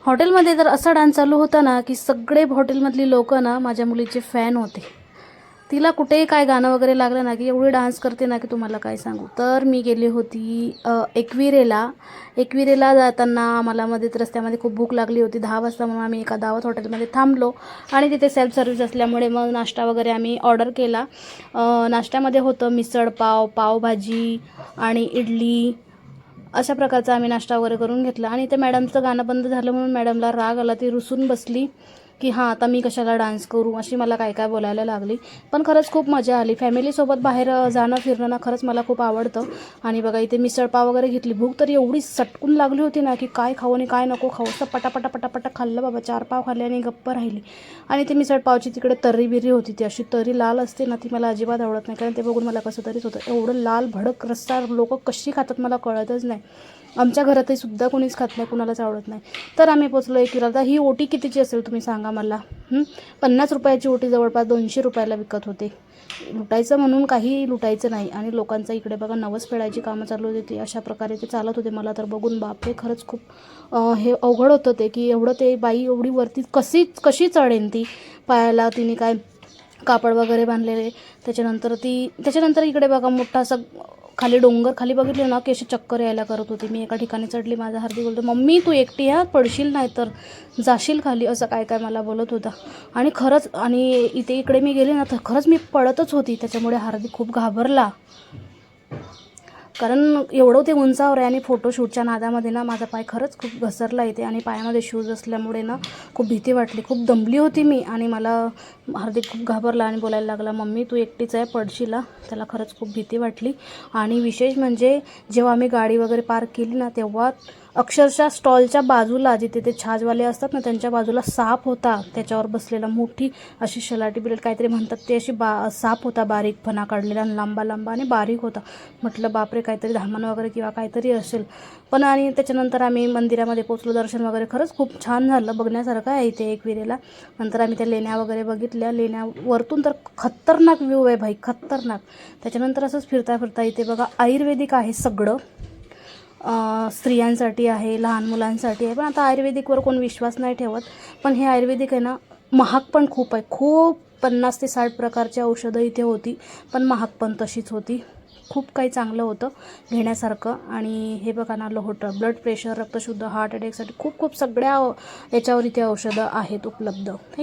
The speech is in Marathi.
हॉटेलमध्ये तर असा डान्स चालू होता ना की सगळे हॉटेलमधली लोकं ना माझ्या मुलीचे फॅन होते. तिला कुठेही काय गाणं वगैरे लागलं ना की एवढी डान्स करते ना की तुम्हाला काय सांगू. तर मी गेली होती एकविरेला जाताना मला मध्येच रस्त्यामध्ये खूप भूक लागली होती. 10 वाजता म्हणून आम्ही एका दावत हॉटेलमध्ये थांबलो आणि तिथे सेल्फ सर्व्हिस असल्यामुळे मग नाश्ता वगैरे आम्ही ऑर्डर केला. नाश्त्यामध्ये होतं मिसळ पाव, पावभाजी आणि इडली. अशा प्रकारचा आम्ही नाश्ता वगैरे करून घेतला आणि ते मॅडमचं गाणं बंद झालं म्हणून मॅडमला राग आला. ती रुसून बसली की हां आता मी कशाला डान्स करू, अशी मला काय काय बोलायला लागली. पण खरंच खूप मजा आली. फॅमिलीसोबत बाहेर जाणं फिरणं ना खरंच मला खूप आवडतं. आणि बघा इथे मिसळपाव वगैरे घेतली. भूक तर एवढी सटकून लागली होती ना की काय खाऊ आणि काय नको खाऊ, असं पटापटा पटापटा खाल्लं बाबा. 4 पाव खाल्ले आणि गप्प राहिली. आणि ती मिसळपावची तिकडे तर्री बिर्री होती, ती अशी तर्री लाल असते ना ती मला अजिबात आवडत नाही, कारण ते बघून मला कसं तरीच होतं. एवढं लाल भडक रस्सा लोक कशी खातात मला कळतच नाही. आमच्या घरातही सुद्धा कोणीच खात नाही, कुणालाच आवडत नाही. तर आम्ही पोचलो एकविराला. ही ओटी कितीची असेल तुम्ही सांगा मला. 50 रुपयाची ओटी जवळपास 200 रुपयाला विकत होते. लुटायचं म्हणून काही लुटायचं नाही. आणि लोकांचा इकडे बघा नवस फेडायची कामं चालू होती, ती अशा प्रकारे ते चालत होते. मला तर बघून बापरे खरंच खूप हे अवघड होतं ते, की एवढं ते बाई एवढी वरती कशी चढेन ती. पायाला तिने काय कापड वगैरे बांधलेले. त्याच्यानंतर इकडे बघा मोठा असा खाली डोंगर, खाली बघितलं ना की अशी चक्कर यायला करत होती. मी एका ठिकाणी चढली. माझा हार्दिक बोलतो मम्मी तू एकटी ह्या पडशील नाही तर जाशील खाली, असं काय काय मला बोलत होता. आणि खरंच आणि इकडे मी गेले ना तर खरंच मी पडतच होती. त्याच्यामुळे हार्दिक खूप घाबरला, कारण एवढं ते उंचावर आहे. आणि फोटोशूटच्या नादामध्ये ना माझा पाय खरंच खूप घसरला इथे. आणि पायामध्ये शूज असल्यामुळे ना खूप भीती वाटली, खूप दमली होती मी. आणि मला हार्दिक खूप घाबरला आणि बोलायला लागला मम्मी तू एकटीच आहे पडशील. त्याला खरंच खूप भीती वाटली. आणि विशेष म्हणजे जेव्हा आम्ही गाडी वगैरे पार्क केली ना तेव्हा अक्षरशः स्टॉलच्या बाजूला जिथे ते छाजवाले असतात ना त्यांच्या बाजूला साप होता, त्याच्यावर बसलेला. मोठी अशी शलाटी बिलेट काहीतरी म्हणतात ते, अशी साप होता, बारीक फणा काढलेला, लांबा लांबा आणि बारीक होता. म्हटलं बापरे काहीतरी धामण वगैरे किंवा काहीतरी असेल. पण आणि त्याच्यानंतर आम्ही मंदिरामध्ये पोचलो. दर्शन वगैरे खरंच खूप छान झालं, बघण्यासारखं आहे इथे एकविरेला. नंतर आम्ही त्या लेण्या वगैरे बघितल्या. लेण्यावरतून तर खतरनाक व्ह्यू आहे भाई, खतरनाक. त्याच्यानंतर असंच फिरता फिरता इथे बघा आयुर्वेदिक आहे सगळं. स्त्रियांसाठी आहे, लहान मुलांसाठी आहे. पण आता आयुर्वेदिकवर कोण विश्वास नाही ठेवत. पण हे आयुर्वेदिक आहे ना महाग पण खूप आहे. खूप 50 ते 60 प्रकारची औषधं इथे होती, पण महाग पण तशीच होती. खूप काही चांगलं होतं घेण्यासारखं. आणि हे बघा ना लोहोटं, ब्लड प्रेशर, रक्तशुद्ध, हार्ट अटॅकसाठी खूप खूप सगळ्या याच्यावर इथे औषधं आहेत उपलब्ध. थँक्यू.